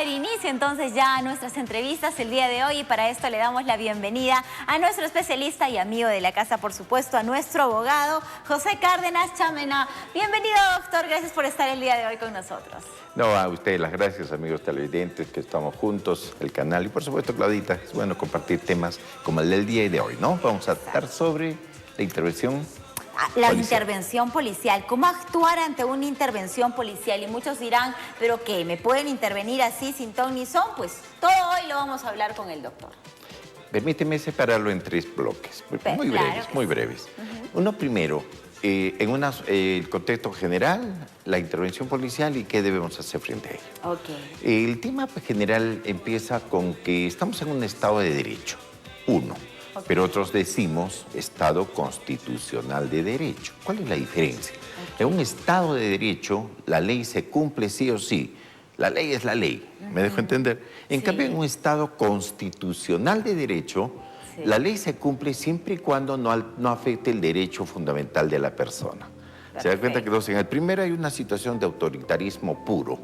dar inicio entonces ya a nuestras entrevistas el día de hoy y para esto le damos la bienvenida a nuestro especialista y amigo de la casa, por supuesto, a nuestro abogado, José Cárdenas Chamena. Bienvenido, doctor, gracias por estar el día de hoy con nosotros. No, a ustedes las gracias, amigos televidentes, que estamos juntos, el canal, y por supuesto, Claudita, es bueno compartir temas como el del día de hoy, ¿no? Vamos a tratar sobre la intervención policial. Intervención policial, ¿cómo actuar ante una intervención policial? Y muchos dirán, ¿pero qué? ¿Me pueden intervenir así sin ton ni son? Pues todo hoy lo vamos a hablar con el doctor. Permíteme separarlo en tres bloques, muy breves. Uno primero, en el contexto general, la intervención policial y qué debemos hacer frente a ella. El tema general empieza con que estamos en un Estado de Derecho, pero otros decimos Estado constitucional de derecho. ¿Cuál es la diferencia? En un Estado de Derecho, la ley se cumple sí o sí. La ley es la ley, ¿me dejo entender? En cambio, en un Estado constitucional de derecho, la ley se cumple siempre y cuando no afecte el derecho fundamental de la persona. Se da cuenta que en el primero hay una situación de autoritarismo puro,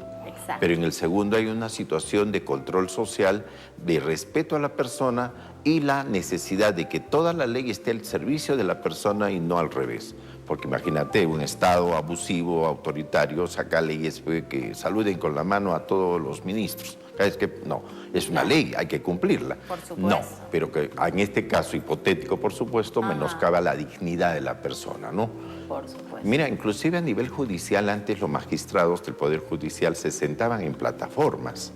pero en el segundo hay una situación de control social, de respeto a la persona y la necesidad de que toda la ley esté al servicio de la persona y no al revés. Porque imagínate, un Estado abusivo, autoritario, saca leyes que saluden con la mano a todos los ministros. Es que no, es una ley, hay que cumplirla. Por supuesto. No, pero que en este caso hipotético, por supuesto, menoscaba la dignidad de la persona, ¿no? Por supuesto. Mira, inclusive a nivel judicial, antes los magistrados del Poder Judicial se sentaban en plataformas,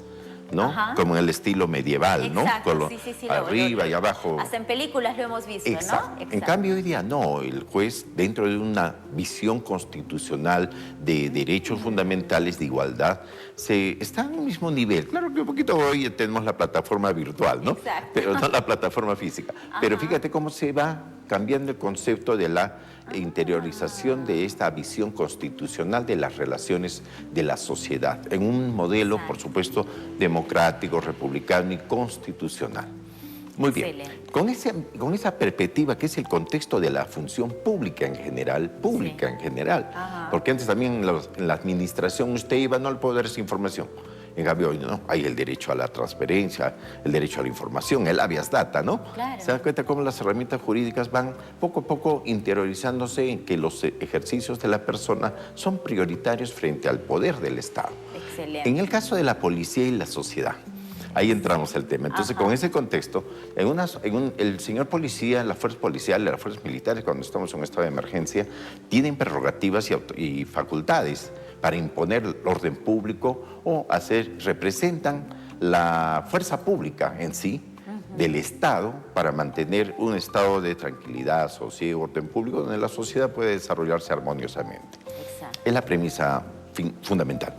¿no? Como en el estilo medieval, ¿no? Con arriba y abajo. Hasta en películas lo hemos visto, ¿no? Exacto. En cambio, hoy día no. El juez, dentro de una visión constitucional de derechos fundamentales, de igualdad, está en el mismo nivel. Claro que un poquito hoy tenemos la plataforma virtual, ¿no? Exacto. Pero no la plataforma física. Pero fíjate cómo se va cambiando el concepto de la interiorización de esta visión constitucional de las relaciones de la sociedad, en un modelo, por supuesto, democrático, republicano y constitucional. Muy bien. Con esa perspectiva, que es el contexto de la función pública en general, porque antes también en la administración usted iba no al poder esa información. En cambio, hoy no, hay el derecho a la transparencia, el derecho a la información, el habeas data, ¿no? Claro. ¿Se dan cuenta cómo las herramientas jurídicas van poco a poco interiorizándose en que los ejercicios de la persona son prioritarios frente al poder del Estado? Excelente. En el caso de la policía y la sociedad, ahí entramos el tema. Entonces, con ese contexto, el señor policía, las fuerzas policiales, las fuerzas militares, cuando estamos en un estado de emergencia, tienen prerrogativas y facultades para imponer el orden público o representan la fuerza pública en sí del Estado para mantener un estado de tranquilidad, sosiego, orden público, donde la sociedad puede desarrollarse armoniosamente. Exacto. Es la premisa fundamental.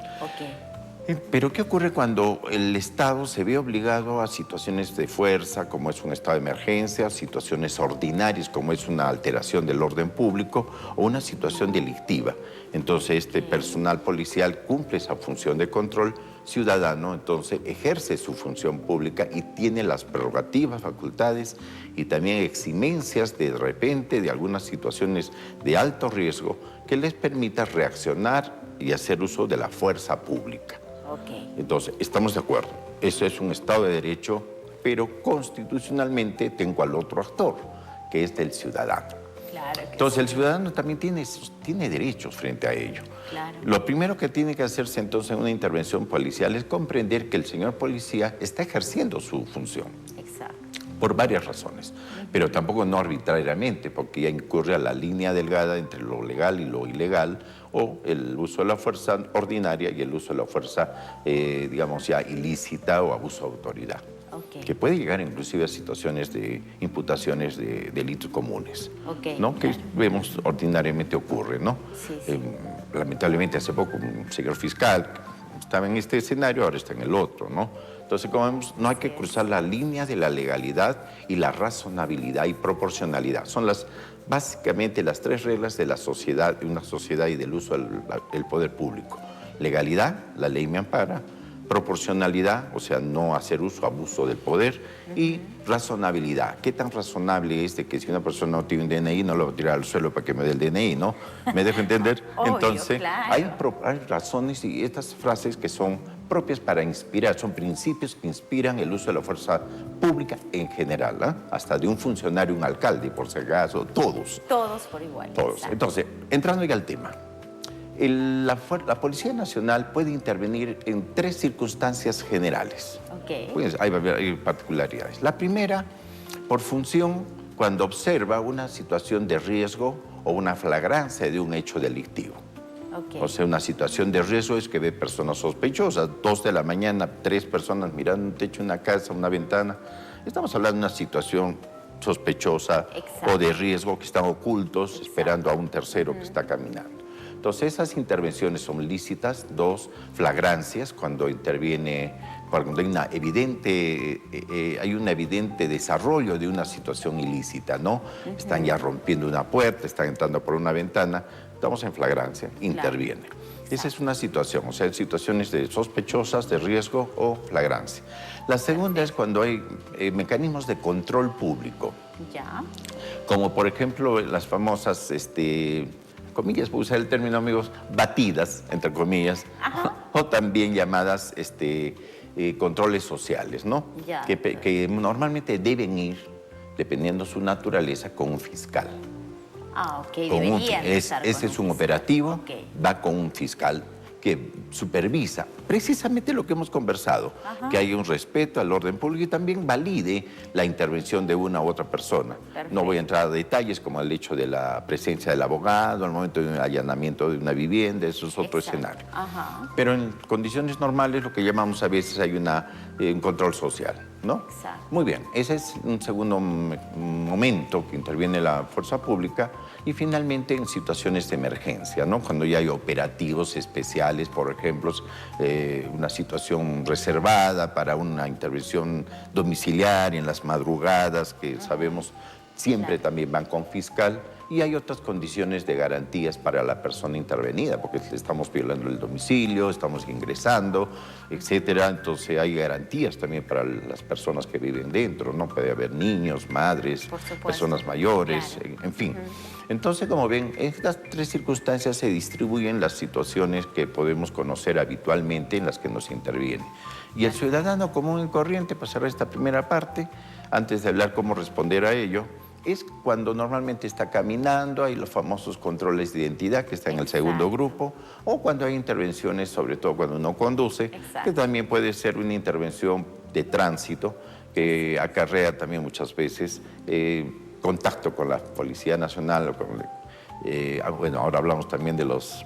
Pero ¿qué ocurre cuando el Estado se ve obligado a situaciones de fuerza, como es un estado de emergencia, situaciones ordinarias, como es una alteración del orden público, o una situación delictiva? Entonces, este personal policial cumple esa función de control ciudadano, entonces ejerce su función pública y tiene las prerrogativas, facultades y también eximencias de repente de algunas situaciones de alto riesgo que les permita reaccionar y hacer uso de la fuerza pública. Entonces, estamos de acuerdo, eso es un Estado de Derecho, pero constitucionalmente tengo al otro actor, que es el ciudadano. Entonces, el ciudadano también tiene derechos frente a ello. Lo primero que tiene que hacerse entonces en una intervención policial es comprender que el señor policía está ejerciendo su función. Por varias razones, pero tampoco no arbitrariamente, porque ya incurre a la línea delgada entre lo legal y lo ilegal, o el uso de la fuerza ordinaria y el uso de la fuerza, digamos ya ilícita o abuso de autoridad, que puede llegar inclusive a situaciones de imputaciones de delitos comunes, ¿no? Que vemos ordinariamente ocurre, ¿no? Lamentablemente hace poco un señor fiscal estaba en este escenario, ahora está en el otro, ¿no? Entonces, como vemos, no hay que cruzar la línea de la legalidad y la razonabilidad y proporcionalidad. Son básicamente las tres reglas de la sociedad, de una sociedad y del uso del poder público. Legalidad, la ley me ampara. proporcionalidad, o sea, no hacer uso, abuso del poder, y razonabilidad. ¿Qué tan razonable es de que si una persona no tiene un DNI, no lo voy a tirar al suelo para que me dé el DNI, ¿no? ¿Me dejo entender? Obvio, Entonces, claro. hay razones y estas frases que son propias para inspirar, son principios que inspiran el uso de la fuerza pública en general, ¿eh? Hasta de un funcionario, un alcalde, por si acaso, todos. Todos por igual. Todos. Exacto. Entonces, entrando ya al tema. La Policía Nacional puede intervenir en 3 circunstancias generales. Ok. Pues hay particularidades. La primera, por función, cuando observa una situación de riesgo o una flagrancia de un hecho delictivo. Okay. O sea, una situación de riesgo es que ve personas sospechosas, 2 de la mañana, 3 personas mirando un techo, una casa, una ventana. Estamos hablando de una situación sospechosa. Exacto. O de riesgo, que están ocultos. Exacto. Esperando a un tercero que está caminando. Entonces, esas intervenciones son lícitas. 2, flagrancias, cuando interviene, cuando hay un evidente desarrollo de una situación ilícita, ¿no? Están ya rompiendo una puerta, están entrando por una ventana, estamos en flagrancia, interviene. Claro. Esa es una situación, o sea, en situaciones de sospechosas, de riesgo o flagrancia. La segunda es cuando hay mecanismos de control público. Ya. Como, por ejemplo, las famosas, comillas, por usar el término, amigos, batidas, entre comillas, o también llamadas controles sociales, ¿no? Ya. Que normalmente deben ir, dependiendo su naturaleza, con un fiscal. Ah, ok, deberían estar ese es un operativo, va con un fiscal que supervisa precisamente lo que hemos conversado, que haya un respeto al orden público y también valide la intervención de una u otra persona. Perfecto. No voy a entrar a detalles como el hecho de la presencia del abogado, al momento de un allanamiento de una vivienda, eso es otro escenario. Pero en condiciones normales lo que llamamos a veces hay un control social, ¿no? Exacto. Muy bien, ese es un segundo momento que interviene la fuerza pública. Y finalmente en situaciones de emergencia, ¿no? Cuando ya hay operativos especiales, por ejemplo, una situación reservada para una intervención domiciliaria en las madrugadas, que sabemos siempre también van con fiscal. Y hay otras condiciones de garantías para la persona intervenida, porque estamos violando el domicilio, estamos ingresando, etcétera. Entonces hay garantías también para las personas que viven dentro, ¿no? Puede haber niños, madres, personas mayores, claro. En fin. Entonces, como ven, estas 3 circunstancias se distribuyen las situaciones que podemos conocer habitualmente en las que nos interviene. Y el ciudadano común y corriente, para cerrar esta primera parte, antes de hablar cómo responder a ello, es cuando normalmente está caminando, hay los famosos controles de identidad que están en el segundo grupo, o cuando hay intervenciones, sobre todo cuando uno conduce, que también puede ser una intervención de tránsito, que acarrea también muchas veces contacto con la Policía Nacional. O con, bueno, ahora hablamos también de los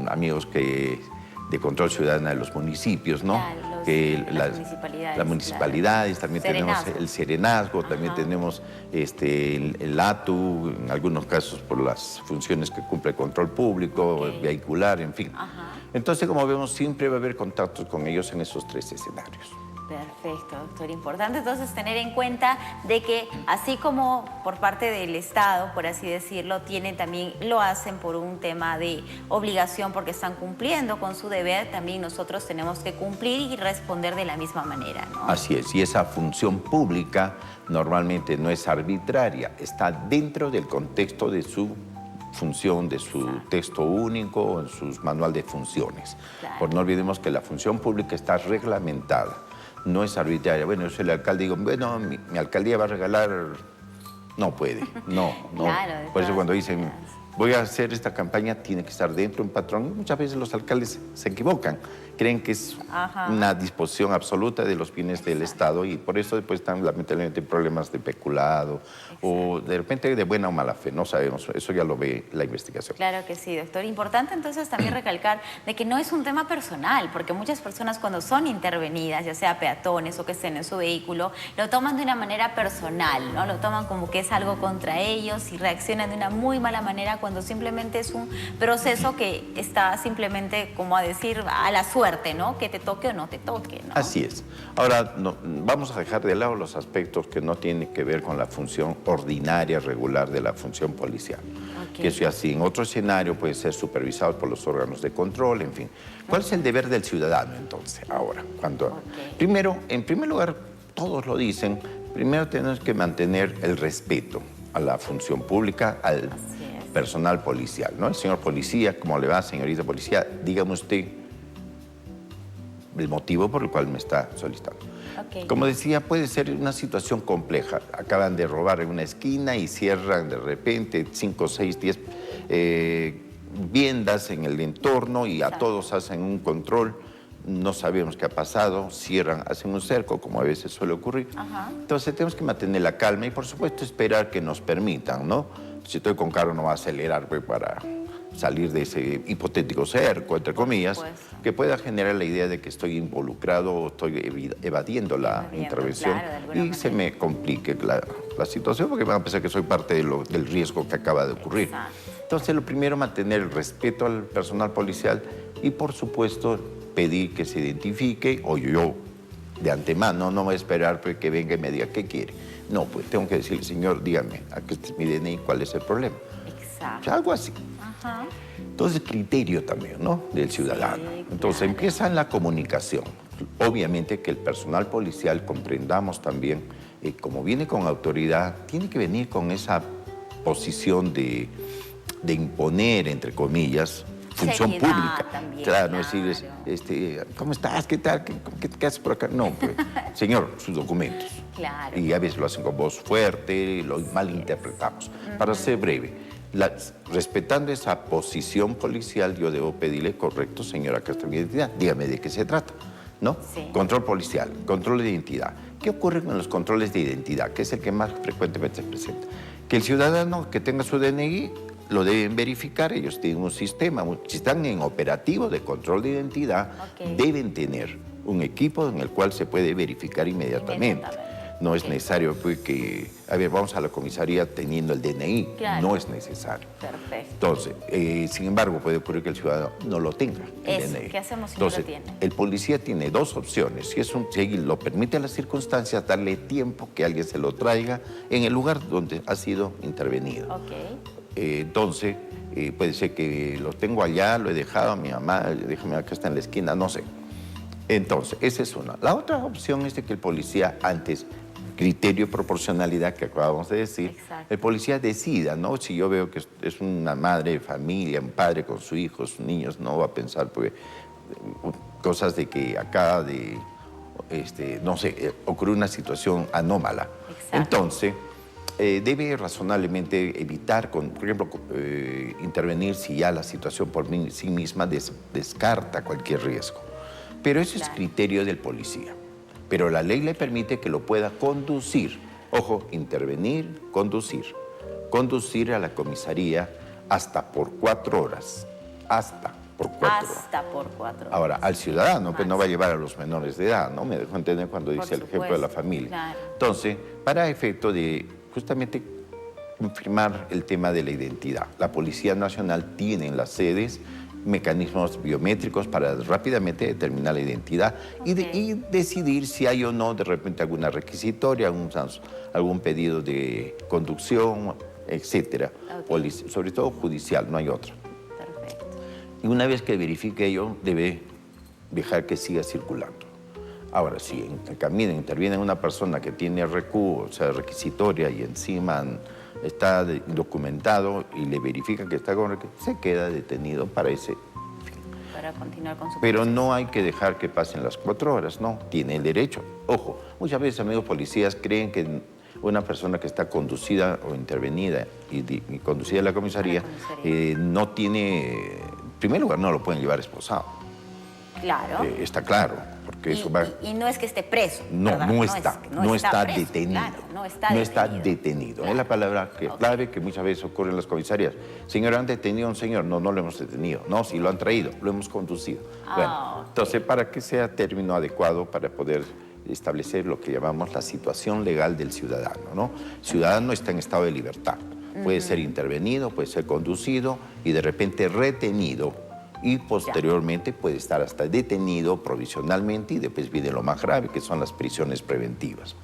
amigos de control ciudadano de los municipios, ¿no? Claro, las municipalidades, también tenemos el serenazgo, también tenemos el ATU, en algunos casos por las funciones que cumple el control público, vehicular, en fin. Entonces, como vemos, siempre va a haber contactos con ellos en esos 3 escenarios. Perfecto, doctor. Importante entonces tener en cuenta de que así como por parte del Estado, por así decirlo, también lo hacen por un tema de obligación porque están cumpliendo con su deber, también nosotros tenemos que cumplir y responder de la misma manera, ¿no? Así es, y esa función pública normalmente no es arbitraria, está dentro del contexto de su función, de su texto único, en su manual de funciones. Claro. Por no olvidemos que la función pública está reglamentada. No es arbitraria. Bueno, yo soy el alcalde y digo, bueno, mi alcaldía va a regalar... No puede, no. Claro, por eso cuando dicen, voy a hacer esta campaña, tiene que estar dentro de un patrón. Muchas veces los alcaldes se equivocan, creen que es una disposición absoluta de los bienes del Estado y por eso después están lamentablemente problemas de peculado o de repente de buena o mala fe, no sabemos, eso ya lo ve la investigación. Claro que sí, doctor. Importante entonces también recalcar de que no es un tema personal, porque muchas personas cuando son intervenidas, ya sea peatones o que estén en su vehículo, lo toman de una manera personal, ¿no? Lo toman como que es algo contra ellos y reaccionan de una muy mala manera cuando simplemente es un proceso que está simplemente, como a decir, a la suerte. suerte, ¿no? Que te toque o no te toque, ¿no? Así es. Ahora, vamos a dejar de lado los aspectos que no tienen que ver con la función ordinaria, regular de la función policial. Que eso así, en otro escenario puede ser supervisado por los órganos de control, en fin. ¿Cuál es el deber del ciudadano, entonces, ahora? Primero, en primer lugar, todos lo dicen, primero tenemos que mantener el respeto a la función pública, al personal policial, ¿no? El señor policía, ¿cómo le va, señorita policía? Dígame usted el motivo por el cual me está solicitando. Como decía, puede ser una situación compleja. Acaban de robar en una esquina y cierran de repente 5, 6, 10 viviendas en el entorno y a todos hacen un control. No sabemos qué ha pasado, cierran, hacen un cerco, como a veces suele ocurrir. Entonces tenemos que mantener la calma y, por supuesto, esperar que nos permitan, ¿no? Si estoy con carro no va a acelerar para salir de ese hipotético cerco, entre comillas, que pueda generar la idea de que estoy involucrado o estoy evadiendo la intervención y se me complique la situación porque van a pensar que soy parte del riesgo que acaba de ocurrir. Entonces, lo primero, mantener el respeto al personal policial y, por supuesto, pedir que se identifique, o yo de antemano no voy a esperar que venga y me diga qué quiere. No, pues tengo que decirle, señor, dígame, aquí está mi DNI, ¿cuál es el problema? Exacto. O sea, algo así. Entonces, criterio también, ¿no?, del ciudadano. Entonces, empieza en la comunicación. Obviamente que el personal policial comprendamos también, como viene con autoridad, tiene que venir con esa posición de imponer, entre comillas, función pública. También, claro, no decir, ¿cómo estás? ¿Qué tal? ¿Qué haces por acá? No, pues, señor, sus documentos. Claro. Y a veces lo hacen con voz fuerte, lo malinterpretamos. Para ser breve, respetando esa posición policial, yo debo pedirle, correcto, señora, acá está mi identidad, dígame de qué se trata, ¿no? Control policial, control de identidad. ¿Qué ocurre con los controles de identidad? Que es el que más frecuentemente se presenta. Que el ciudadano que tenga su DNI lo deben verificar, ellos tienen un sistema, si están en operativo de control de identidad, deben tener un equipo en el cual se puede verificar inmediatamente. No es necesario pues, que, a ver, vamos a la comisaría teniendo el DNI, no es necesario. Perfecto. Entonces, sin embargo, puede ocurrir que el ciudadano no lo tenga, el DNI. ¿Qué hacemos si no lo tiene? El policía tiene dos opciones. Si lo permite las circunstancias, darle tiempo que alguien se lo traiga en el lugar donde ha sido intervenido. Entonces, puede ser que lo tengo allá, lo he dejado a mi mamá, déjame acá está en la esquina, no sé. Entonces, esa es una. La otra opción es de que el policía, antes, criterio de proporcionalidad que acabamos de decir, el policía decida, ¿no? Si yo veo que es una madre de familia, un padre con su hijo, sus niños, no va a pensar, porque cosas de que acaba de, no sé, ocurrió una situación anómala. Entonces, debe razonablemente evitar, por ejemplo, intervenir si ya la situación por sí misma descarta cualquier riesgo. Pero eso es criterio del policía. Pero la ley le permite que lo pueda conducir. Ojo, intervenir, conducir. Conducir a la comisaría hasta por 4 horas. Hasta por 4 horas. Hasta por 4 horas. Ahora, al ciudadano, pues no va a llevar a los menores de edad, ¿no? Me dejo entender cuando dice el ejemplo de la familia. Claro. Entonces, para efecto de justamente confirmar el tema de la identidad, la Policía Nacional tiene en las sedes mecanismos biométricos para rápidamente determinar la identidad y decidir si hay o no de repente alguna requisitoria, algún pedido de conducción, etcétera. Sobre todo judicial, no hay otra. Perfecto. Y una vez que verifique ello, debe dejar que siga circulando. Ahora, si en el camino interviene una persona que tiene RQ, o sea, requisitoria, y encima está documentado y le verifican que está con requisitoria, se queda detenido para ese fin. Para continuar con su Pero proceso. no hay que dejar que pasen las 4 horas, no, tiene el derecho. Ojo, muchas veces, amigos policías, creen que una persona que está conducida o intervenida y conducida a la comisaría, no tiene, en primer lugar, no lo pueden llevar esposado. Claro. Está claro, porque eso va... Y no es que esté preso. No, ¿verdad? no está preso, detenido. Claro, no está detenido. Claro. Es la palabra clave que muchas veces ocurre en las comisarías. Señor, ¿han detenido a un señor? No, no lo hemos detenido. No, sí lo han traído, lo hemos conducido. Bueno, entonces, para que sea término adecuado para poder establecer lo que llamamos la situación legal del ciudadano, ¿no? El ciudadano está en estado de libertad. Puede ser intervenido, puede ser conducido y de repente retenido y posteriormente puede estar hasta detenido provisionalmente y después viene lo más grave, que son las prisiones preventivas.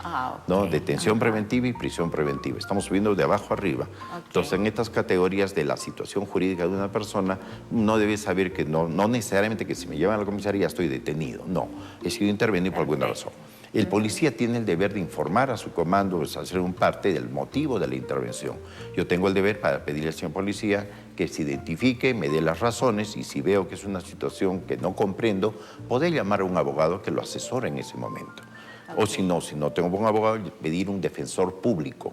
¿No? Detención preventiva y prisión preventiva. Estamos subiendo de abajo arriba. Entonces, en estas categorías de la situación jurídica de una persona, no debe saber que no necesariamente que si me llevan a la comisaría estoy detenido. No, he sido intervenido por alguna razón. El policía tiene el deber de informar a su comando, hacer un parte del motivo de la intervención. Yo tengo el deber para pedirle al señor policía que se identifique, me dé las razones y si veo que es una situación que no comprendo, poder llamar a un abogado que lo asesore en ese momento. O si no tengo un abogado, pedir un defensor público.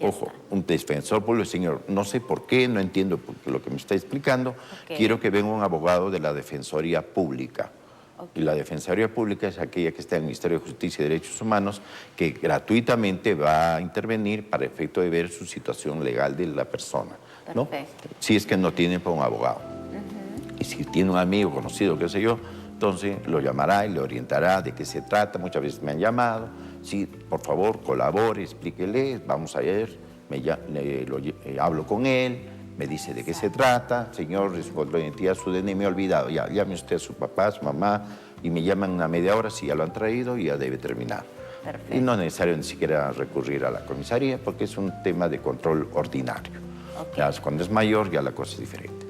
Ojo, un defensor público, señor, no sé por qué, no entiendo lo que me está explicando, quiero que venga un abogado de la Defensoría Pública. Y la Defensoría Pública es aquella que está en el Ministerio de Justicia y Derechos Humanos que gratuitamente va a intervenir para efecto de ver su situación legal de la persona, ¿no? Si es que no tiene para un abogado. Y si tiene un amigo conocido, qué sé yo, entonces lo llamará y le orientará de qué se trata. Muchas veces me han llamado, sí, por favor, colabore, explíquele, vamos a ver, hablo con él. Me dice de qué se trata, señor, es control de identidad, su DNI me he olvidado, ya, llame usted a su papá, a su mamá, y me llaman una media hora, si ya lo han traído, y ya debe terminar. Y no es necesario ni siquiera recurrir a la comisaría, porque es un tema de control ordinario. Ya, cuando es mayor, ya la cosa es diferente.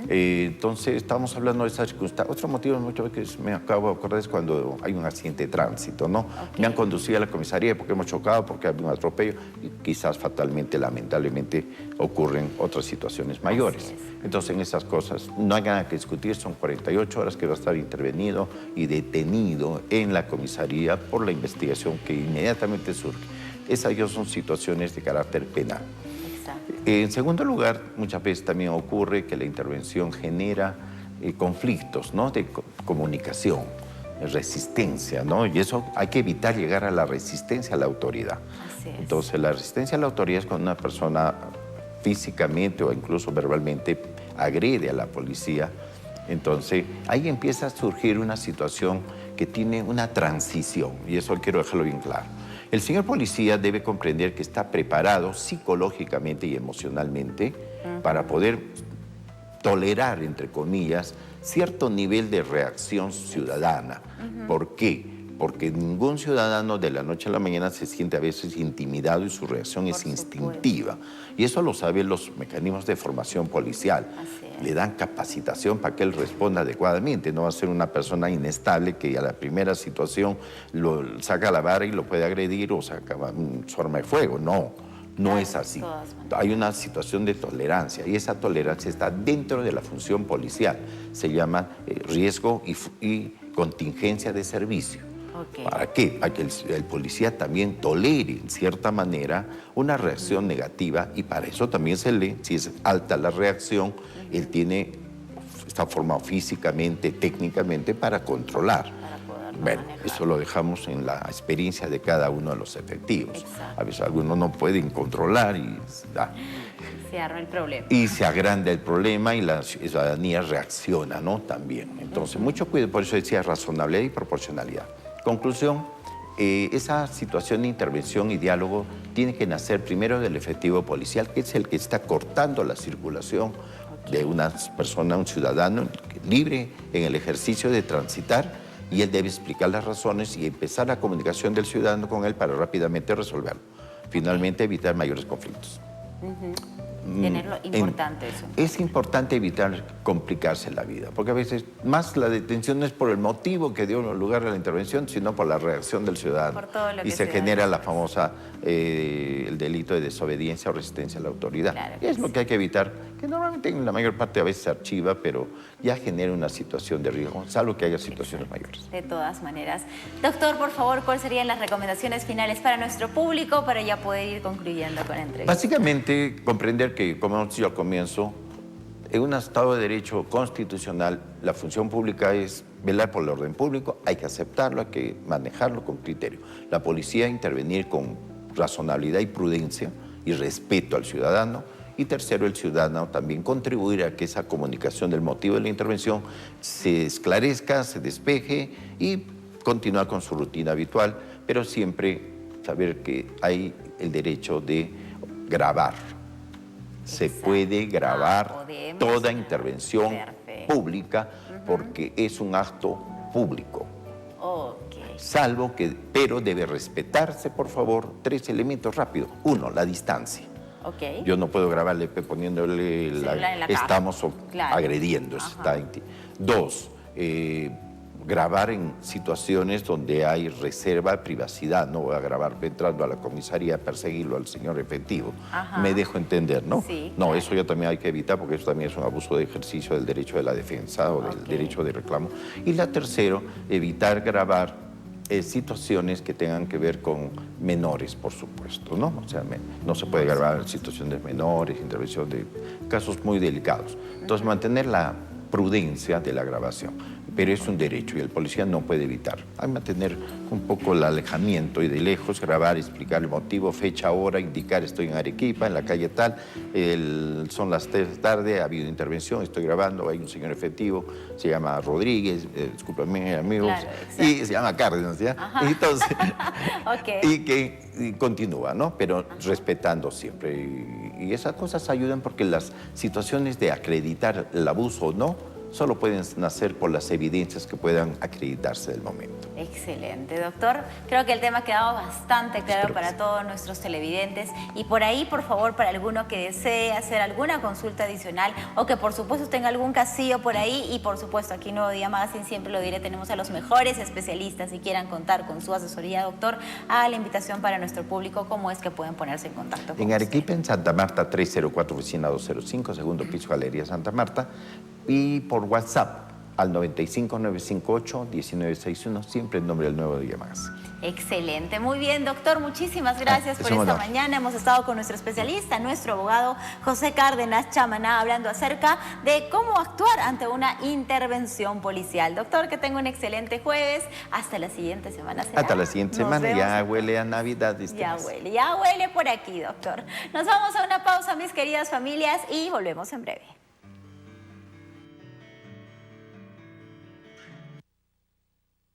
Entonces, estamos hablando de esa circunstancia. Otro motivo muchas veces me acabo de acordar es cuando hay un accidente de tránsito, ¿no? Me han conducido a la comisaría porque hemos chocado, porque hay un atropello y quizás fatalmente, lamentablemente, ocurren otras situaciones mayores. Entonces, en esas cosas no hay nada que discutir. Son 48 horas que va a estar intervenido y detenido en la comisaría por la investigación que inmediatamente surge. Esas ya son situaciones de carácter penal. En segundo lugar, muchas veces también ocurre que la intervención genera conflictos, ¿no? De comunicación, resistencia, ¿no? Y eso hay que evitar llegar a la resistencia a la autoridad. Entonces, la resistencia a la autoridad es cuando una persona físicamente o incluso verbalmente agrede a la policía. Entonces, ahí empieza a surgir una situación que tiene una transición, y eso quiero dejarlo bien claro. El señor policía debe comprender que está preparado psicológicamente y emocionalmente para poder tolerar, entre comillas, cierto nivel de reacción ciudadana. ¿Por qué? Porque ningún ciudadano de la noche a la mañana se siente a veces intimidado y su reacción es instintiva. Y eso lo saben los mecanismos de formación policial. Le dan capacitación para que él responda adecuadamente. No va a ser una persona inestable que a la primera situación lo saca la vara y lo puede agredir o saca su arma de fuego. No, no es así. Hay una situación de tolerancia y esa tolerancia está dentro de la función policial. Se llama riesgo y contingencia de servicio. ¿Para qué? Para que el policía también tolere, en cierta manera, una reacción negativa y para eso también se lee, si es alta la reacción, él está formado físicamente, técnicamente para controlar. Bueno, eso lo dejamos en la experiencia de cada uno de los efectivos. A veces algunos no pueden controlar y se arma el problema. Y se agranda el problema y la ciudadanía reacciona, ¿no? También. Entonces, mucho cuidado, por eso decía razonabilidad y proporcionalidad. Conclusión, esa situación de intervención y diálogo tiene que nacer primero del efectivo policial, que es el que está cortando la circulación de una persona, un ciudadano libre en el ejercicio de transitar, y él debe explicar las razones y empezar la comunicación del ciudadano con él para rápidamente resolverlo. Finalmente, evitar mayores conflictos. Tenerlo importante eso. Es importante evitar complicarse la vida, porque a veces más la detención no es por el motivo que dio lugar a la intervención, sino por la reacción del ciudadano. Por todo lo que y se genera la famosa, el delito de desobediencia o resistencia a la autoridad. Claro que es lo que hay que evitar, que normalmente en la mayor parte a veces se archiva, pero ya genera una situación de riesgo, salvo que haya situaciones mayores. De todas maneras. Doctor, por favor, ¿cuáles serían las recomendaciones finales para nuestro público para ya poder ir concluyendo con la entrevista? Básicamente, comprender que, como hemos dicho al comienzo, en un Estado de Derecho constitucional, la función pública es velar por el orden público, hay que aceptarlo, hay que manejarlo con criterio. La policía intervenir con razonabilidad y prudencia y respeto al ciudadano. Y tercero, el ciudadano también contribuir a que esa comunicación del motivo de la intervención se esclarezca, se despeje y continuar con su rutina habitual, pero siempre saber que hay el derecho de grabar. Se puede grabar toda intervención pública porque es un acto público. Ok. Salvo que, pero debe respetarse, por favor, 3 elementos rápidos. 1, la distancia. Ok. Yo no puedo grabarle poniéndole Celular en la cara. estamos Claro. agrediendo. Ajá. 2, grabar en situaciones donde hay reserva de privacidad. No voy a grabar entrando a la comisaría a perseguirlo al señor efectivo. Ajá. Me dejo entender, ¿no? Sí, no, claro. eso ya también hay que evitar porque eso también es un abuso de ejercicio del derecho de la defensa o del derecho de reclamo. Y la tercera, evitar grabar situaciones que tengan que ver con menores, por supuesto, ¿no? O sea, no se puede grabar situaciones de menores, intervención de casos muy delicados. Entonces, mantener la prudencia de la grabación, pero es un derecho y el policía no puede evitar. Hay que mantener un poco el alejamiento y de lejos grabar, explicar el motivo, fecha, hora, indicar estoy en Arequipa, en la calle tal, son las 3 de la tarde, ha habido intervención, estoy grabando, hay un señor efectivo, se llama Rodríguez, discúlpame amigos, Claro, y se llama Cárdenas, ¿ya? Y entonces, y continúa, ¿no? Pero respetando siempre. Y esas cosas ayudan porque las situaciones de acreditar el abuso o no, solo pueden nacer por las evidencias que puedan acreditarse del momento. Excelente, doctor. Creo que el tema ha quedado bastante claro para todos nuestros televidentes. Y por ahí, por favor, para alguno que desee hacer alguna consulta adicional o que por supuesto tenga algún casillo por ahí, y por supuesto aquí en Nuevo Día Magazine, siempre lo diré, tenemos a los mejores especialistas y quieran contar con su asesoría, doctor, haga la invitación para nuestro público, cómo es que pueden ponerse en contacto con En usted. Arequipa, en Santa Marta, 304, oficina 205, segundo piso, Galería Santa Marta, y por WhatsApp al 95-958-1961, siempre en nombre del Nuevo Día Más. Excelente, muy bien, doctor, muchísimas gracias por esta mañana. Hemos estado con nuestro especialista, nuestro abogado José Cárdenas Chamaná, hablando acerca de cómo actuar ante una intervención policial. Doctor, que tenga un excelente jueves. Hasta la siguiente semana. ¿Será? Hasta la siguiente semana, ya huele a Navidad. Ya huele por aquí, doctor. Nos vamos a una pausa, mis queridas familias, y volvemos en breve.